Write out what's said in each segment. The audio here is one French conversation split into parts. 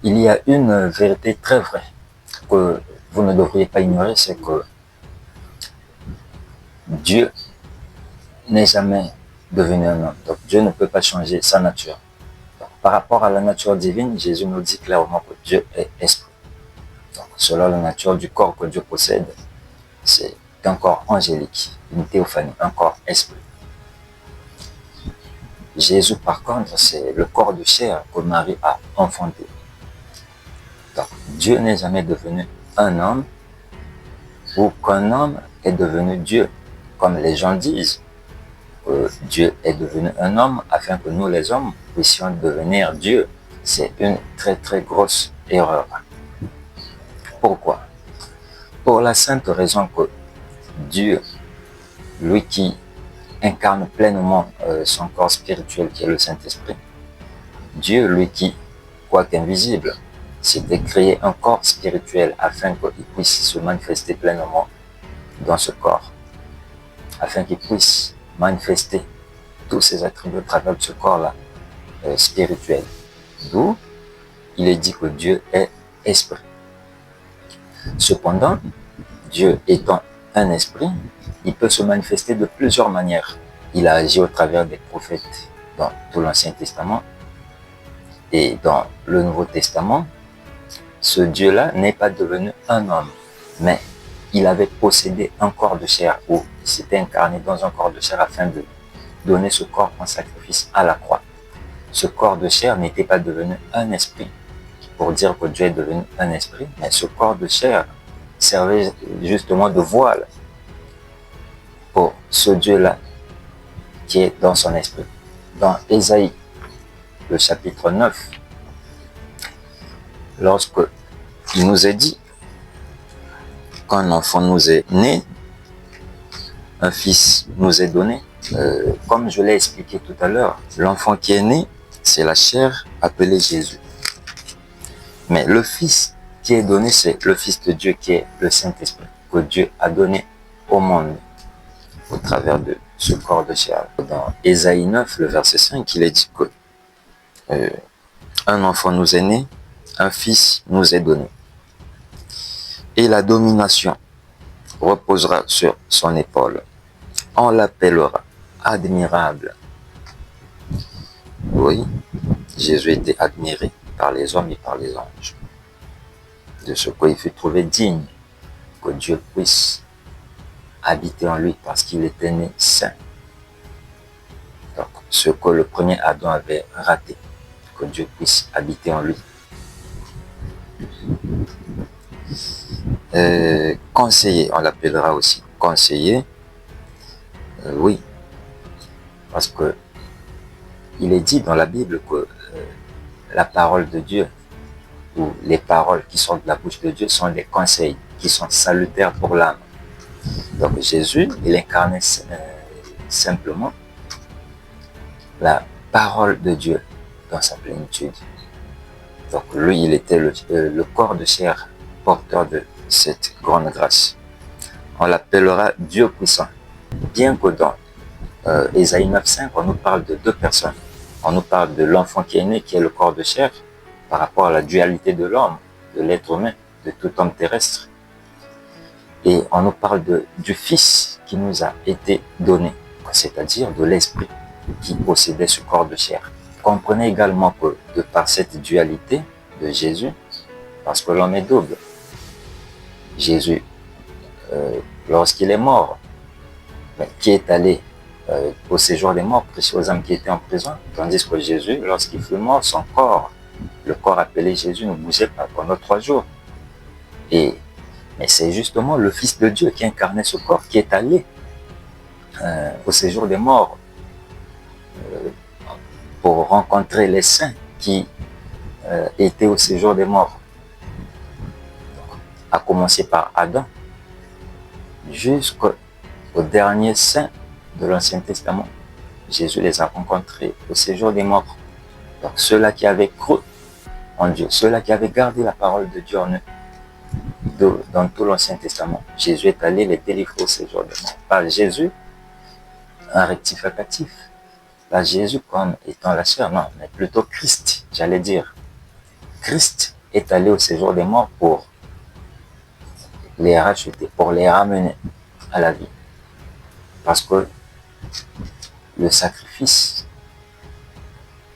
Il y a une vérité très vraie que vous ne devriez pas ignorer, c'est que Dieu n'est jamais devenu un homme. Donc Dieu ne peut pas changer sa nature. Donc, par rapport à la nature divine, Jésus nous dit clairement que Dieu est esprit. Donc, selon la nature du corps que Dieu possède, c'est un corps angélique, une théophanie, un corps esprit. Jésus, par contre, c'est le corps de chair que Marie a enfanté. Donc, Dieu n'est jamais devenu un homme ou qu'un homme est devenu Dieu, comme les gens disent. Dieu est devenu un homme afin que nous, les hommes, puissions devenir Dieu. C'est une très très grosse erreur. Pourquoi? Pour la simple raison que Dieu, lui qui incarne pleinement son corps spirituel qui est le Saint-Esprit, Dieu, lui qui, quoique invisible, s'était créé un corps spirituel afin qu'il puisse se manifester pleinement dans ce corps, afin qu'il puisse manifester tous ses attributs à travers ce corps-là spirituel. D'où il est dit que Dieu est esprit. Cependant, Dieu étant un esprit, il peut se manifester de plusieurs manières. Il a agi au travers des prophètes dans tout l'Ancien Testament et dans le Nouveau Testament. Ce Dieu-là n'est pas devenu un homme, mais il avait possédé un corps de chair ou il s'était incarné dans un corps de chair afin de donner ce corps en sacrifice à la croix. Ce corps de chair n'était pas devenu un esprit pour dire que Dieu est devenu un esprit, mais ce corps de chair servait justement de voile pour ce Dieu-là qui est dans son esprit. Dans Ésaïe, le chapitre 9, lorsque il nous est dit qu'un enfant nous est né, un fils nous est donné, comme je l'ai expliqué tout à l'heure, l'enfant qui est né, c'est la chair appelée Jésus. Mais le fils qui est donné, c'est le Fils de Dieu qui est le Saint-Esprit, que Dieu a donné au monde au travers de ce corps de chair. Dans Ésaïe 9, le verset 5, il est dit que un enfant nous est né, un fils nous est donné. Et la domination reposera sur son épaule. On l'appellera admirable. Oui, Jésus était admiré par les hommes et par les anges. De ce qu'il fut trouvé digne que Dieu puisse habiter en lui parce qu'il était né saint. Donc, ce que le premier Adam avait raté, que Dieu puisse habiter en lui. Conseiller, on l'appellera aussi conseiller. Oui, parce que il est dit dans la Bible que la parole de Dieu ou les paroles qui sont de la bouche de Dieu sont des conseils qui sont salutaires pour l'âme. Donc Jésus, il incarnait simplement la parole de Dieu dans sa plénitude. Donc lui, il était le corps de chair porteur de cette grande grâce. On l'appellera Dieu puissant. Bien que dans Ésaïe 9.5, on nous parle de deux personnes. On nous parle de l'enfant qui est né, qui est le corps de chair, par rapport à la dualité de l'homme, de l'être humain, de tout homme terrestre. Et on nous parle du Fils qui nous a été donné, c'est-à-dire de l'Esprit qui possédait ce corps de chair. Comprenez également que de par cette dualité de Jésus, parce que l'homme est double, Jésus, lorsqu'il est mort, qui est allé au séjour des morts, prêcher aux âmes qui étaient en prison, tandis que Jésus, lorsqu'il fut mort, son corps, le corps appelé Jésus, ne bougeait pas pendant 3 jours. Mais c'est justement le Fils de Dieu qui incarnait ce corps, qui est allé au séjour des morts pour rencontrer les saints qui étaient au séjour des morts. À commencer par Adam, jusqu'au dernier saint de l'Ancien Testament. Jésus les a rencontrés au séjour des morts. Donc ceux-là qui avaient cru en Dieu, ceux-là qui avaient gardé la parole de Dieu en eux, dans tout l'Ancien Testament, Jésus est allé les délivrer au séjour des morts. Pas Jésus, un rectificatif. Pas Jésus comme étant la chair, non, mais plutôt Christ, j'allais dire. Christ est allé au séjour des morts pour les racheter, pour les ramener à la vie. Parce que le sacrifice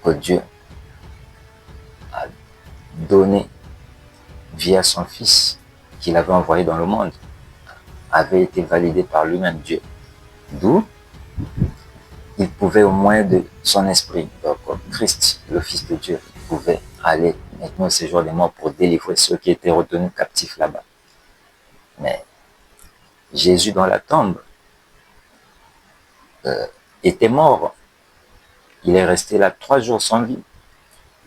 que Dieu a donné via son Fils qu'il avait envoyé dans le monde avait été validé par lui-même, Dieu. D'où il pouvait au moins de son esprit, donc Christ, le Fils de Dieu, pouvait aller maintenant au séjour des morts pour délivrer ceux qui étaient retenus captifs là-bas. Mais Jésus dans la tombe était mort. Il est resté là 3 jours sans vie.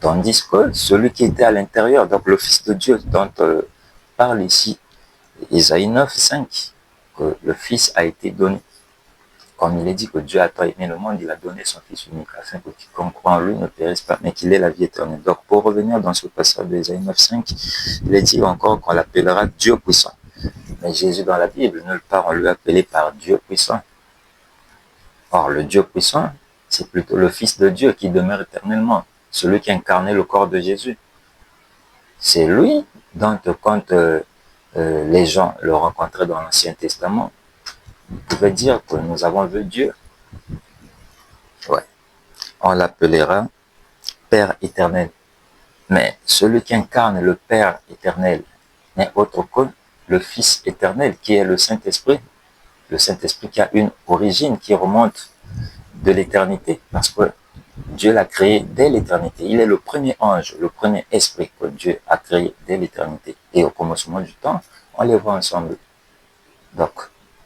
Tandis que celui qui était à l'intérieur, donc le Fils de Dieu dont parle ici Isaïe 9, 5, que le Fils a été donné. Comme il est dit que Dieu a tant aimé le monde, il a donné son Fils unique, afin que quiconque croit en lui ne périsse pas, mais qu'il ait la vie éternelle. Donc pour revenir dans ce passage d'Isaïe 9, 5, il est dit encore qu'on l'appellera Dieu puissant. Mais Jésus dans la Bible, nulle part on lui appelé par Dieu puissant. Or le Dieu puissant, c'est plutôt le Fils de Dieu qui demeure éternellement, celui qui incarnait le corps de Jésus. C'est lui dont quand les gens le rencontraient dans l'Ancien Testament, ils pouvaient dire que nous avons vu Dieu. Ouais. On l'appellera Père éternel. Mais celui qui incarne le Père éternel n'est autre que le Fils éternel, qui est le Saint-Esprit. Le Saint-Esprit qui a une origine qui remonte de l'éternité, parce que Dieu l'a créé dès l'éternité. Il est le premier ange, le premier esprit que Dieu a créé dès l'éternité. Et au commencement du temps, on les voit ensemble. Donc,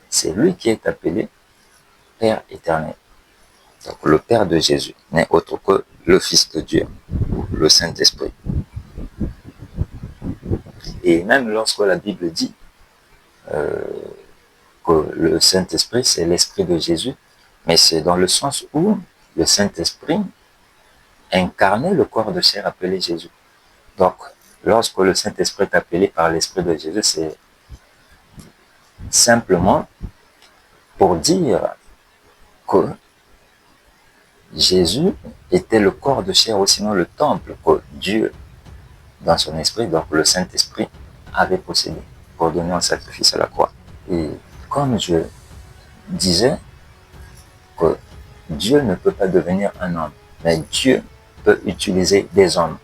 c'est lui qui est appelé Père éternel. Donc, le Père de Jésus n'est autre que le Fils de Dieu, ou le Saint-Esprit. Et même lorsque la Bible dit que le Saint-Esprit, c'est l'Esprit de Jésus, mais c'est dans le sens où le Saint-Esprit incarnait le corps de chair appelé Jésus. Donc, lorsque le Saint-Esprit est appelé par l'Esprit de Jésus, c'est simplement pour dire que Jésus était le corps de chair, ou sinon le temple que Dieu, dans son esprit, donc le Saint-Esprit, avait possédé pour donner un sacrifice à la croix. Et comme je disais que Dieu ne peut pas devenir un homme, mais Dieu peut utiliser des hommes.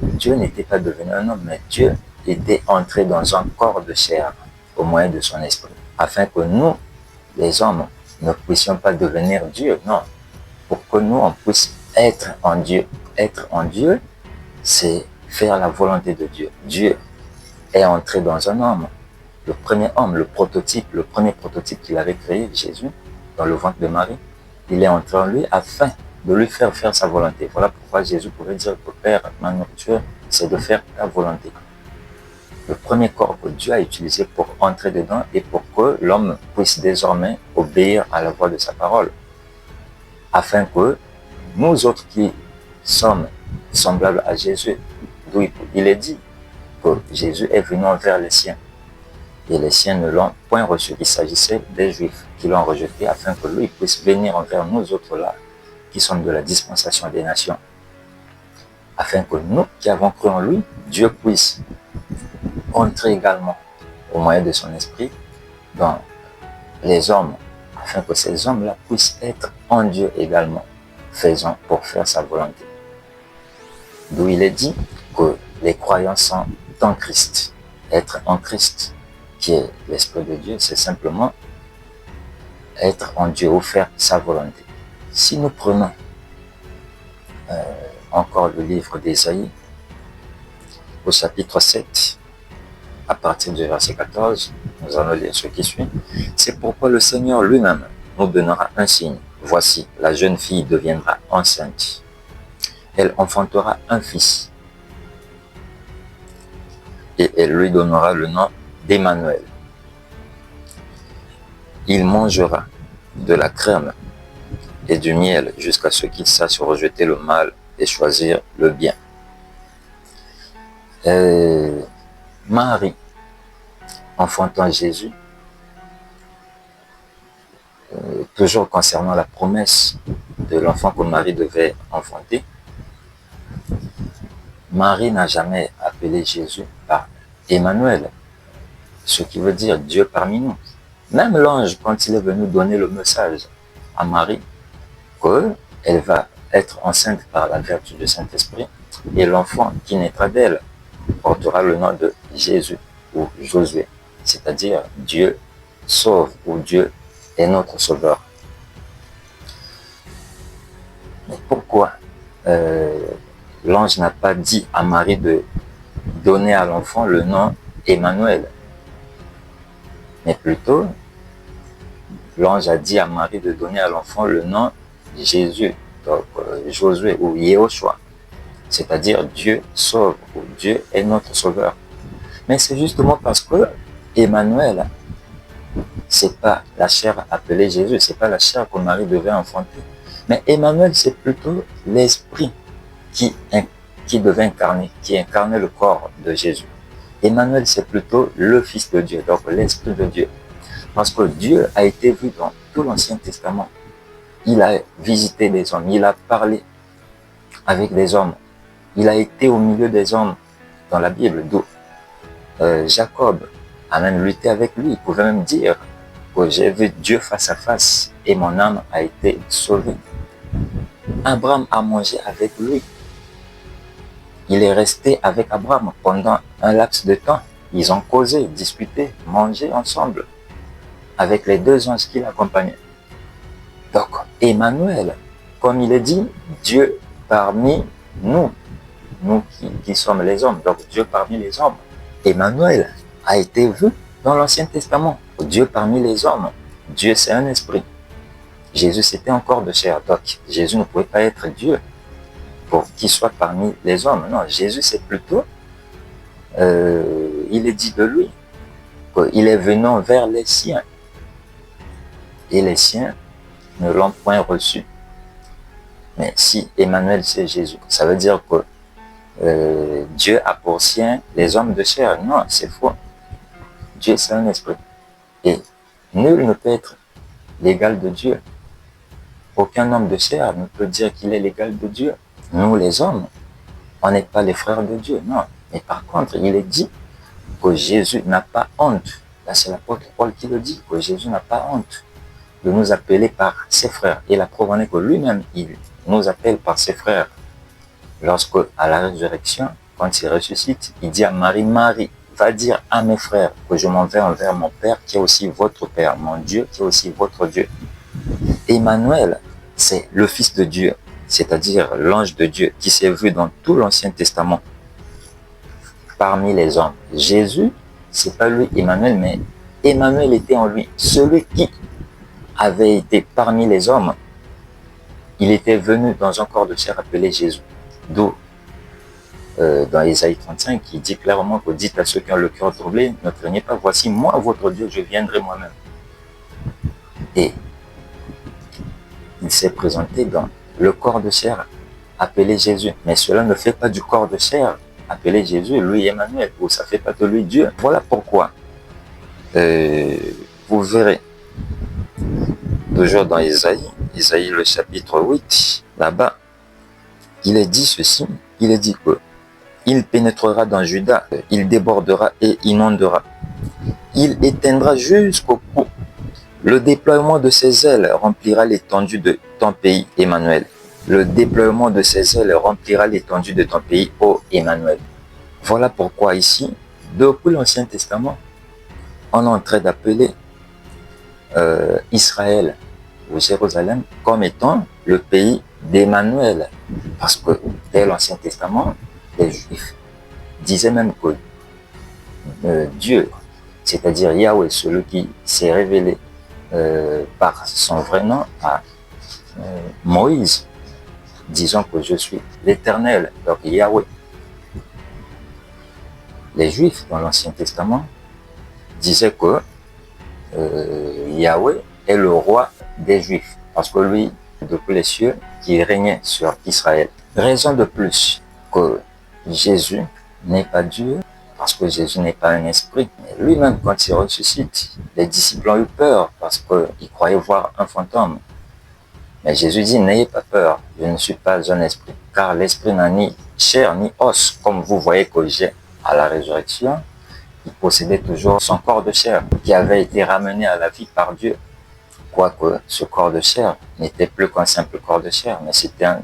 Dieu n'était pas devenu un homme, mais Dieu était entré dans un corps de chair au moyen de son esprit, afin que nous, les hommes, ne puissions pas devenir Dieu, non, pour que nous, on puisse être en Dieu. Être en Dieu, c'est faire la volonté de Dieu. Dieu est entré dans un homme, le premier homme, le premier prototype qu'il avait créé, Jésus, dans le ventre de Marie. Il est entré en lui afin de lui faire sa volonté. Voilà pourquoi Jésus pouvait dire que Père, ma nourriture, c'est de faire ta volonté. Le premier corps que Dieu a utilisé pour entrer dedans et pour que l'homme puisse désormais obéir à la voix de sa parole. Afin que nous autres qui sommes semblables à Jésus, d'où il est dit que Jésus est venu envers les siens. Et les siens ne l'ont point reçu. Il s'agissait des Juifs qui l'ont rejeté afin que lui puisse venir envers nous autres là, qui sommes de la dispensation des nations. Afin que nous qui avons cru en lui, Dieu puisse entrer également au moyen de son esprit dans les hommes, afin que ces hommes-là puissent être en Dieu également, faisant pour faire sa volonté. D'où il est dit que les croyants sont en Christ. Être en Christ, qui est l'Esprit de Dieu, c'est simplement être en Dieu ou faire sa volonté. Si nous prenons encore le livre d'Ésaïe, au chapitre 7, à partir du verset 14, nous allons lire ce qui suit. C'est pourquoi le Seigneur lui-même nous donnera un signe. Voici, la jeune fille deviendra enceinte. Elle enfantera un fils. Et elle lui donnera le nom d'Emmanuel. Il mangera de la crème et du miel jusqu'à ce qu'il sache rejeter le mal et choisir le bien. Marie, enfantant Jésus, toujours concernant la promesse de l'enfant que Marie devait enfanter, Marie n'a jamais appelé Jésus par Emmanuel, ce qui veut dire Dieu parmi nous. Même l'ange, quand il est venu donner le message à Marie, qu'elle va être enceinte par la vertu du Saint-Esprit, et l'enfant qui naîtra d'elle portera le nom de Jésus ou Josué, c'est-à-dire Dieu sauve ou Dieu est notre sauveur. Mais pourquoi l'ange n'a pas dit à Marie de donner à l'enfant le nom Emmanuel, mais plutôt l'ange a dit à Marie de donner à l'enfant le nom Jésus, donc Josué ou Yehoshua, c'est-à-dire Dieu sauve ou Dieu est notre sauveur. Mais c'est justement parce que Emmanuel, c'est pas la chair appelée Jésus, c'est pas la chair que Marie devait enfanter. Mais Emmanuel, c'est plutôt l'esprit qui devait incarner, qui incarnait le corps de Jésus. Emmanuel, c'est plutôt le Fils de Dieu, donc l'Esprit de Dieu. Parce que Dieu a été vu dans tout l'Ancien Testament. Il a visité des hommes, il a parlé avec des hommes. Il a été au milieu des hommes dans la Bible, d'où Jacob a même lutté avec lui. Il pouvait même dire que j'ai vu Dieu face à face et mon âme a été sauvée. Abraham a mangé avec lui. Il est resté avec Abraham pendant un laps de temps. Ils ont causé, discuté, mangé ensemble avec les deux anges qui l'accompagnaient. Donc, Emmanuel, comme il est dit, Dieu parmi nous, nous qui sommes les hommes, donc Dieu parmi les hommes. Emmanuel a été vu dans l'Ancien Testament. Dieu parmi les hommes. Dieu, c'est un esprit. Jésus, c'était un corps de chair. Donc, Jésus ne pouvait pas être Dieu pour qu'il soit parmi les hommes. Non, Jésus, c'est plutôt, il est dit de lui, qu'il est venu vers les siens. Et les siens ne l'ont point reçu. Mais si Emmanuel, c'est Jésus, ça veut dire que Dieu a pour sien les hommes de chair. Non, c'est faux. Dieu, c'est un esprit. Et nul ne peut être l'égal de Dieu. Aucun homme de chair ne peut dire qu'il est l'égal de Dieu. Nous, les hommes, on n'est pas les frères de Dieu, non. Mais par contre, il est dit que Jésus n'a pas honte. Là, c'est l'apôtre Paul qui le dit, que Jésus n'a pas honte de nous appeler par ses frères. Et la preuve en est que lui-même, il nous appelle par ses frères. Lorsque, à la résurrection, quand il ressuscite, il dit à Marie, Marie, va dire à mes frères que je m'en vais envers mon Père, qui est aussi votre Père, mon Dieu, qui est aussi votre Dieu. Emmanuel, c'est le Fils de Dieu, c'est-à-dire l'ange de Dieu, qui s'est vu dans tout l'Ancien Testament, parmi les hommes. Jésus, c'est pas lui, Emmanuel, mais Emmanuel était en lui. Celui qui avait été parmi les hommes, il était venu dans un corps de chair appelé Jésus. D'où, dans Ésaïe 35, il dit clairement que dites à ceux qui ont le cœur troublé, ne craignez pas, voici moi votre Dieu, je viendrai moi-même. Et il s'est présenté dans le corps de chair appelé Jésus. Mais cela ne fait pas du corps de chair appelé Jésus, lui Emmanuel, ou ça ne fait pas de lui Dieu. Voilà pourquoi vous verrez toujours dans Ésaïe le chapitre 8, là-bas, il est dit ceci, il est dit que il pénétrera dans Juda, il débordera et inondera. Il éteindra jusqu'au cou. Le déploiement de ses ailes remplira l'étendue de ton pays, Emmanuel. Le déploiement de ses ailes remplira l'étendue de ton pays, ô Emmanuel. Voilà pourquoi ici, depuis l'Ancien Testament, on est en train d'appeler Israël ou Jérusalem comme étant le pays d'Emmanuel. Parce que dès l'Ancien Testament, les Juifs disaient même que Dieu, c'est-à-dire Yahweh, celui qui s'est révélé par son vrai nom à Moïse, disant que je suis l'Éternel, donc Yahweh. Les Juifs dans l'Ancien Testament disaient que Yahweh est le roi des Juifs, parce que lui, depuis les cieux, qui régnait sur Israël. Raison de plus que Jésus n'est pas Dieu, parce que Jésus n'est pas un esprit. Lui-même, quand il ressuscite, les disciples ont eu peur parce qu'ils croyaient voir un fantôme. Mais Jésus dit, n'ayez pas peur, je ne suis pas un esprit. car l'esprit n'a ni chair ni os, comme vous voyez que j'ai à la résurrection. Il possédait toujours son corps de chair, qui avait été ramené à la vie par Dieu. Quoique ce corps de chair n'était plus qu'un simple corps de chair, mais c'était un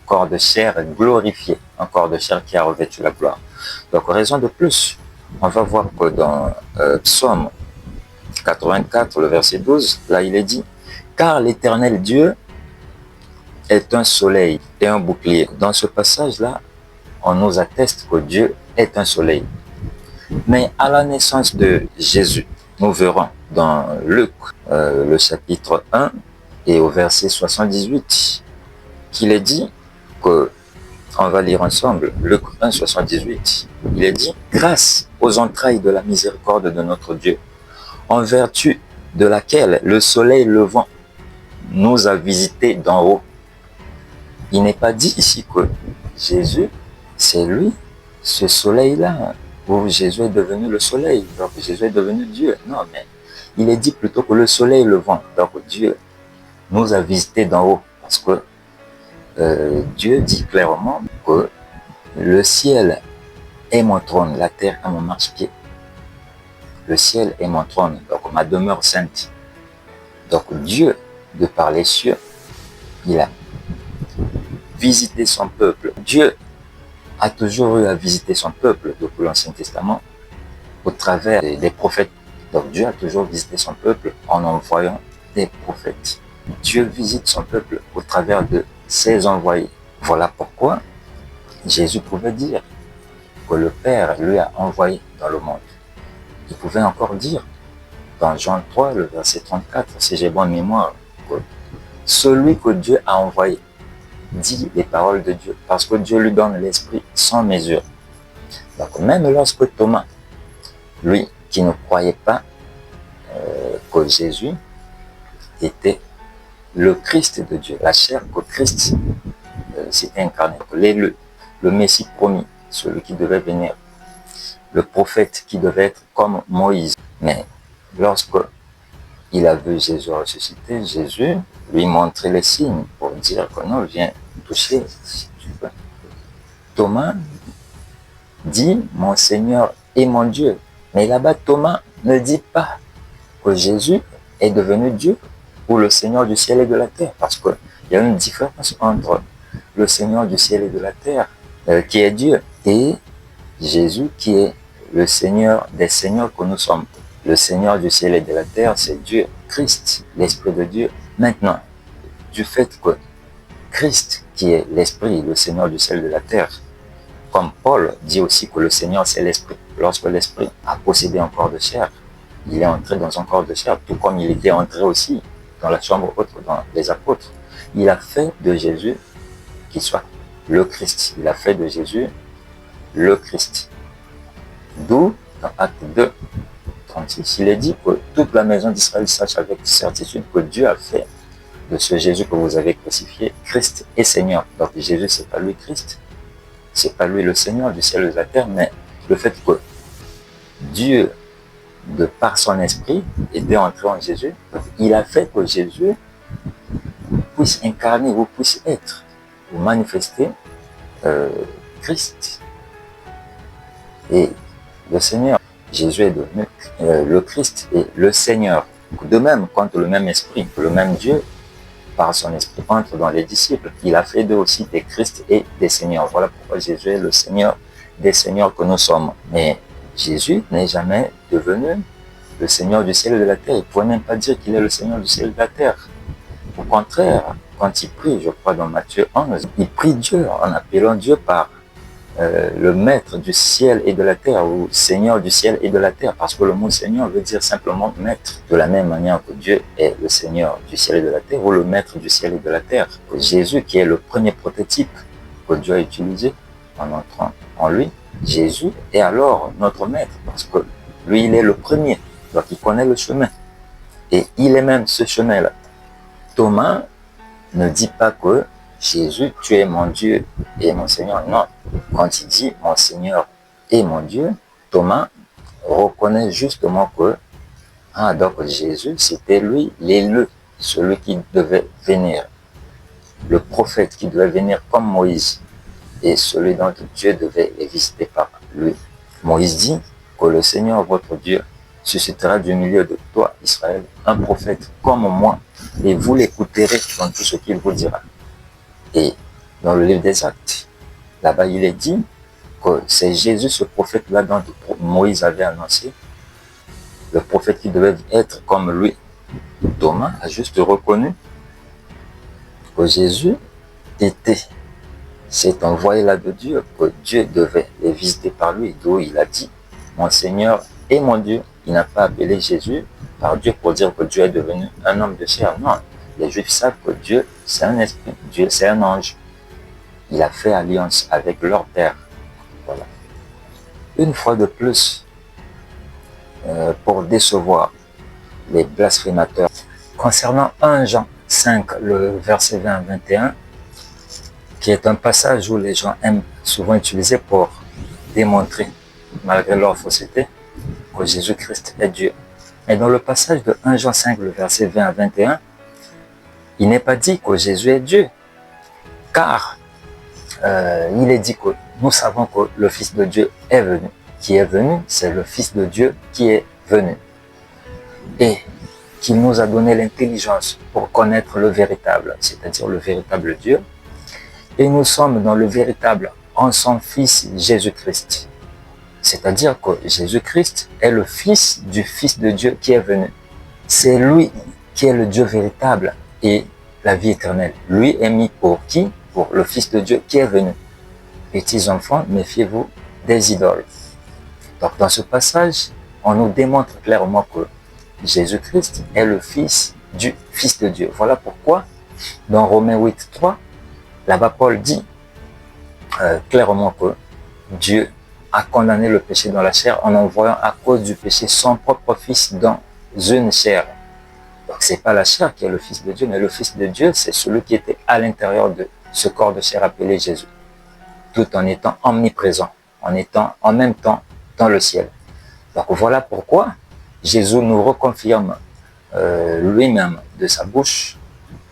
corps de chair glorifié, un corps de chair qui a revêtu la gloire. Donc, raison de plus, on va voir que dans Psaume 84, le verset 12, là il est dit « Car l'Éternel Dieu est un soleil et un bouclier ». Dans ce passage-là, on nous atteste que Dieu est un soleil. Mais à la naissance de Jésus, nous verrons dans Luc, le chapitre 1 et au verset 78, qu'il est dit que, on va lire ensemble, Luc 1, 78, il est dit « Grâce aux entrailles de la miséricorde de notre Dieu, en vertu de laquelle le soleil levant nous a visités d'en haut. » Il n'est pas dit ici que Jésus, c'est lui, ce soleil-là, où Jésus est devenu le soleil, donc Jésus est devenu Dieu. Non, mais il est dit plutôt que le soleil levant, donc Dieu nous a visités d'en haut, parce que Dieu dit clairement que le ciel est mon trône, la terre est mon marchepied. Le ciel est mon trône, donc ma demeure sainte. Donc Dieu, de par les cieux, il a visité son peuple. Dieu a toujours eu à visiter son peuple depuis l'Ancien Testament au travers des prophètes. Donc Dieu a toujours visité son peuple en envoyant des prophètes. Dieu visite son peuple au travers de ses envoyés. Voilà pourquoi Jésus pouvait dire que le Père lui a envoyé dans le monde. Il pouvait encore dire dans Jean 3, le verset 34, si j'ai bonne mémoire, que celui que Dieu a envoyé dit les paroles de Dieu, parce que Dieu lui donne l'esprit sans mesure. Donc même lorsque Thomas, lui qui ne croyait pas que Jésus était le Christ de Dieu, la chair que Christ s'était incarné, l'élu, le Messie promis, celui qui devait venir, le prophète qui devait être comme Moïse. Mais lorsque il a vu Jésus ressuscité, Jésus lui montrait les signes pour dire que non, viens toucher si tu veux. Thomas dit mon Seigneur et mon Dieu. Mais là-bas, Thomas ne dit pas que Jésus est devenu Dieu ou le Seigneur du ciel et de la terre, parce qu'il y a une différence entre le Seigneur du ciel et de la terre, qui est Dieu, et Jésus qui est le Seigneur des seigneurs que nous sommes. Le Seigneur du ciel et de la terre, c'est Dieu, Christ, l'Esprit de Dieu. Maintenant, du fait que Christ, qui est l'Esprit, le Seigneur du ciel et de la terre, comme Paul dit aussi que le Seigneur, c'est l'Esprit. Lorsque l'Esprit a possédé un corps de chair, il est entré dans un corps de chair, tout comme il était entré aussi dans la chambre haute, dans les apôtres. Il a fait de Jésus qu'il soit le Christ. Il a fait de Jésus le Christ. D'où, dans Acte 2, 36, il est dit que toute la maison d'Israël sache avec certitude que Dieu a fait de ce Jésus que vous avez crucifié, Christ et Seigneur. Donc Jésus, c'est pas lui Christ, c'est pas lui le Seigneur du ciel et de la terre, mais le fait que Dieu, de par son esprit, était entré en Jésus, il a fait que Jésus puisse incarner, vous puissiez être, vous manifester Christ. Et le Seigneur, Jésus est devenu le Christ et le Seigneur. De même, quand le même esprit, le même Dieu, par son esprit, entre dans les disciples, il a fait d'eux aussi des Christ et des Seigneurs. Voilà pourquoi Jésus est le Seigneur des Seigneurs que nous sommes. Mais Jésus n'est jamais devenu le Seigneur du ciel et de la terre. Il ne pouvait même pas dire qu'il est le Seigneur du ciel et de la terre. Au contraire, quand il prie, je crois dans Matthieu 11, il prie Dieu en appelant Dieu par le maître du ciel et de la terre, ou Seigneur du ciel et de la terre, parce que le mot Seigneur veut dire simplement maître, de la même manière que Dieu est le Seigneur du ciel et de la terre, ou le maître du ciel et de la terre. Que Jésus, qui est le premier prototype que Dieu a utilisé en entrant en lui, Jésus est alors notre maître, parce que lui, il est le premier, donc il connaît le chemin, et il est même ce chemin-là. Thomas ne dit pas que Jésus, tu es mon Dieu et mon Seigneur. Non, quand il dit mon Seigneur et mon Dieu, Thomas reconnaît justement que donc Jésus, c'était lui l'élu, celui qui devait venir. le prophète qui devait venir comme Moïse et celui dont Dieu devait les visiter par lui. Moïse dit que le Seigneur votre Dieu suscitera du milieu de toi, Israël, un prophète comme moi, et vous l'écouterez dans tout ce qu'il vous dira. Et dans le livre des Actes, là-bas il est dit que c'est Jésus, ce prophète-là dont Moïse avait annoncé, le prophète qui devait être comme lui. Thomas a juste reconnu que Jésus était cet envoyé là de Dieu, que Dieu devait les visiter par lui, d'où il a dit, mon Seigneur et mon Dieu. Il n'a pas appelé Jésus par Dieu pour dire que Dieu est devenu un homme de chair. Non, les Juifs savent que Dieu, c'est un esprit, Dieu, c'est un ange. Il a fait alliance avec leur Père. Voilà. Une fois de plus, pour décevoir les blasphémateurs, concernant 1 Jean 5, le verset 20 à 21, qui est un passage où les gens aiment souvent utiliser pour démontrer, malgré leur fausseté, que Jésus-Christ est Dieu. Mais dans le passage de 1 Jean 5, le verset 20 à 21, il n'est pas dit que Jésus est Dieu, car il est dit que nous savons que le Fils de Dieu est venu. Qui est venu, c'est le Fils de Dieu qui est venu. Et qu'il nous a donné l'intelligence pour connaître le véritable, c'est-à-dire le véritable Dieu. Et nous sommes dans le véritable en son Fils Jésus-Christ. C'est-à-dire que Jésus-Christ est le Fils du Fils de Dieu qui est venu. C'est lui qui est le Dieu véritable et la vie éternelle. Lui est mis pour qui? Pour le Fils de Dieu qui est venu. Petits enfants, méfiez-vous des idoles. Donc dans ce passage, on nous démontre clairement que Jésus-Christ est le Fils du Fils de Dieu. Voilà pourquoi dans Romains 8, 3, là-bas Paul dit clairement que Dieu a condamné le péché dans la chair en envoyant à cause du péché son propre Fils dans une chair. Donc c'est pas la chair qui est le Fils de Dieu, mais le Fils de Dieu, c'est celui qui était à l'intérieur de ce corps de chair appelé Jésus, tout en étant omniprésent, en étant en même temps dans le ciel. Donc voilà pourquoi Jésus nous reconfirme lui-même de sa bouche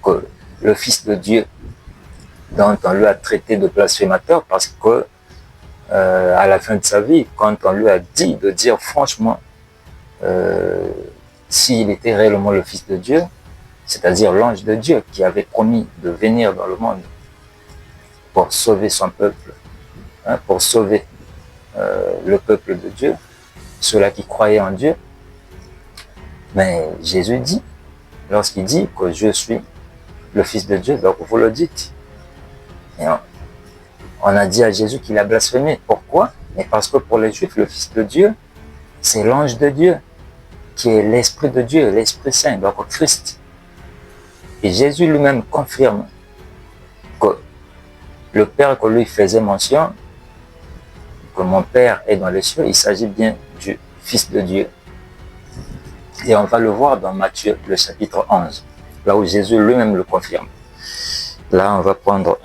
que le Fils de Dieu, dont on lui a traité de blasphémateur, parce que à la fin de sa vie, quand on lui a dit de dire franchement s'il était réellement le Fils de Dieu, c'est-à-dire l'ange de Dieu qui avait promis de venir dans le monde pour sauver son peuple, pour sauver le peuple de Dieu, ceux-là qui croyaient en Dieu. Mais Jésus dit, lorsqu'il dit que je suis le Fils de Dieu, donc vous le dites. Et on a dit à Jésus qu'il a blasphémé. Pourquoi? Mais parce que pour les Juifs, le Fils de Dieu, c'est l'ange de Dieu, qui est l'Esprit de Dieu, l'Esprit Saint, donc Christ. Et Jésus lui-même confirme que le Père que lui faisait mention, que mon Père est dans les cieux, il s'agit bien du Fils de Dieu. Et on va le voir dans Matthieu, le chapitre 11, là où Jésus lui-même le confirme. Là, on va prendre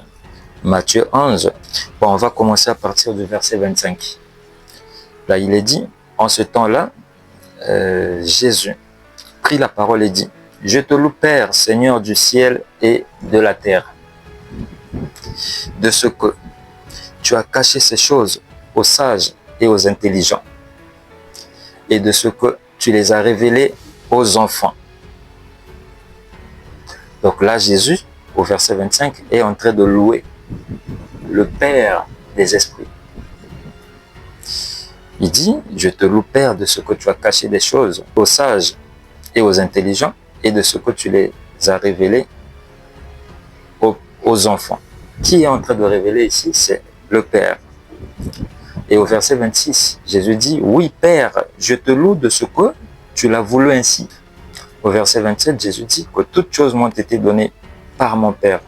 Matthieu 11. Bon, on va commencer à partir du verset 25. Là, il est dit, en ce temps-là, Jésus prit la parole et dit, « Je te loue, Père, Seigneur du ciel et de la terre, de ce que tu as caché ces choses aux sages et aux intelligents, et de ce que tu les as révélées aux enfants. » Donc là, Jésus, au verset 25, est en train de louer le Père des esprits. Il dit, je te loue, Père, de ce que tu as caché des choses aux sages et aux intelligents, et de ce que tu les as révélées aux enfants. Qui est en train de révéler ici? C'est le Père. Et au verset 26, Jésus dit, oui, Père, je te loue de ce que tu l'as voulu ainsi. Au verset 27, Jésus dit que toutes choses m'ont été données par mon Père.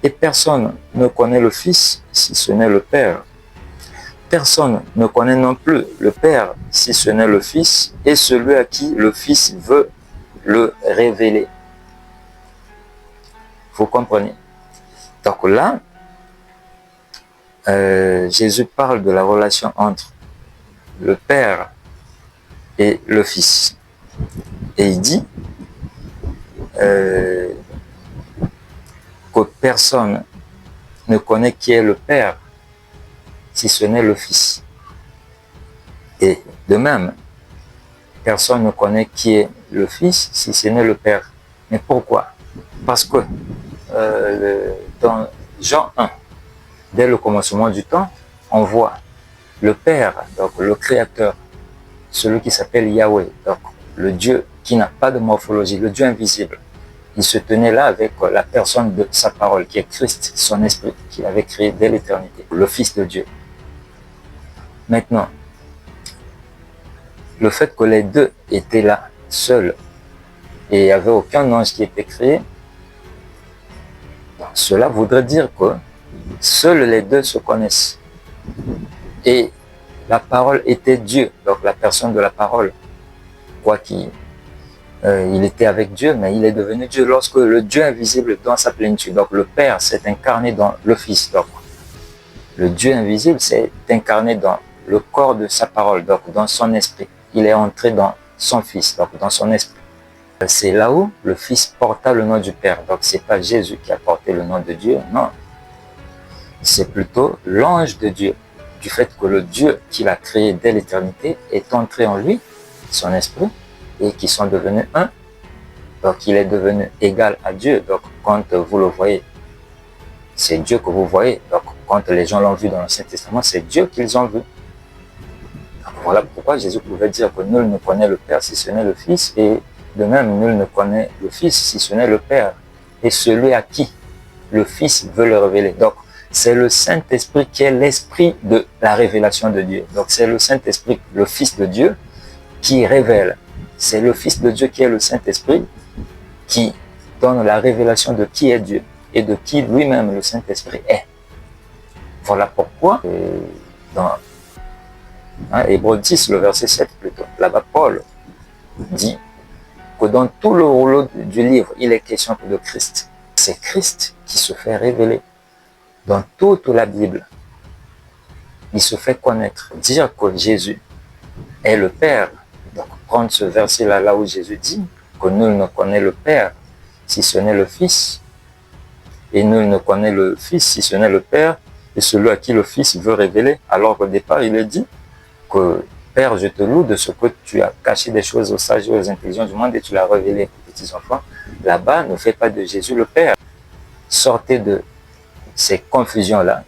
Et personne ne connaît le Fils si ce n'est le Père. Personne ne connaît non plus le Père si ce n'est le Fils et celui à qui le Fils veut le révéler. Vous comprenez? Donc là, Jésus parle de la relation entre le Père et le Fils. Et il dit que que personne ne connaît qui est le Père, si ce n'est le Fils. Et de même, personne ne connaît qui est le Fils, si ce n'est le Père. Mais pourquoi? Parce que dans Jean 1, dès le commencement du temps, on voit le Père, donc le Créateur, celui qui s'appelle Yahweh, donc le Dieu qui n'a pas de morphologie, le Dieu invisible. Il se tenait là avec la personne de sa parole, qui est Christ, son esprit, qu'il avait créé dès l'éternité, le Fils de Dieu. Maintenant, le fait que les deux étaient là, seuls, et il n'y avait aucun ange qui était créé, cela voudrait dire que seuls les deux se connaissent. Et la parole était Dieu, donc la personne de la parole, quoi qu'il il était avec Dieu, mais il est devenu Dieu lorsque le Dieu invisible dans sa plénitude, donc le Père s'est incarné dans le Fils. Donc le Dieu invisible s'est incarné dans le corps de sa parole, donc dans son esprit. Il est entré dans son Fils, donc dans son esprit. C'est là où le Fils porta le nom du Père. Donc c'est pas Jésus qui a porté le nom de Dieu, non. C'est plutôt l'ange de Dieu, du fait que le Dieu qu'il a créé dès l'éternité est entré en lui, son esprit, et qui sont devenus un. Donc il est devenu égal à Dieu. Donc quand vous le voyez, c'est Dieu que vous voyez. Donc quand les gens l'ont vu dans l'Ancien Testament, c'est Dieu qu'ils ont vu. Donc, voilà pourquoi Jésus pouvait dire que nul ne connaît le Père si ce n'est le Fils, et de même nul ne connaît le Fils si ce n'est le Père, et celui à qui le Fils veut le révéler. Donc c'est le Saint-Esprit qui est l'esprit de la révélation de Dieu. Donc c'est le Saint-Esprit, le Fils de Dieu, qui révèle. C'est le Fils de Dieu qui est le Saint-Esprit qui donne la révélation de qui est Dieu et de qui lui-même le Saint-Esprit est. Voilà pourquoi dans Hébreux 10, le verset 7 plutôt, là-bas Paul dit que dans tout le rouleau du livre, il est question de Christ. C'est Christ qui se fait révéler dans toute la Bible. Il se fait connaître. Dire que Jésus est le Père, donc prendre ce verset-là, là où Jésus dit que nul ne connaît le Père si ce n'est le Fils, et nul ne connaît le Fils si ce n'est le Père, et celui à qui le Fils veut révéler. Alors qu'au départ, il est dit que Père, je te loue de ce que tu as caché des choses aux sages et aux intelligents du monde et tu l'as révélé aux petits enfants. Là-bas, ne fais pas de Jésus le Père. Sortez de ces confusions-là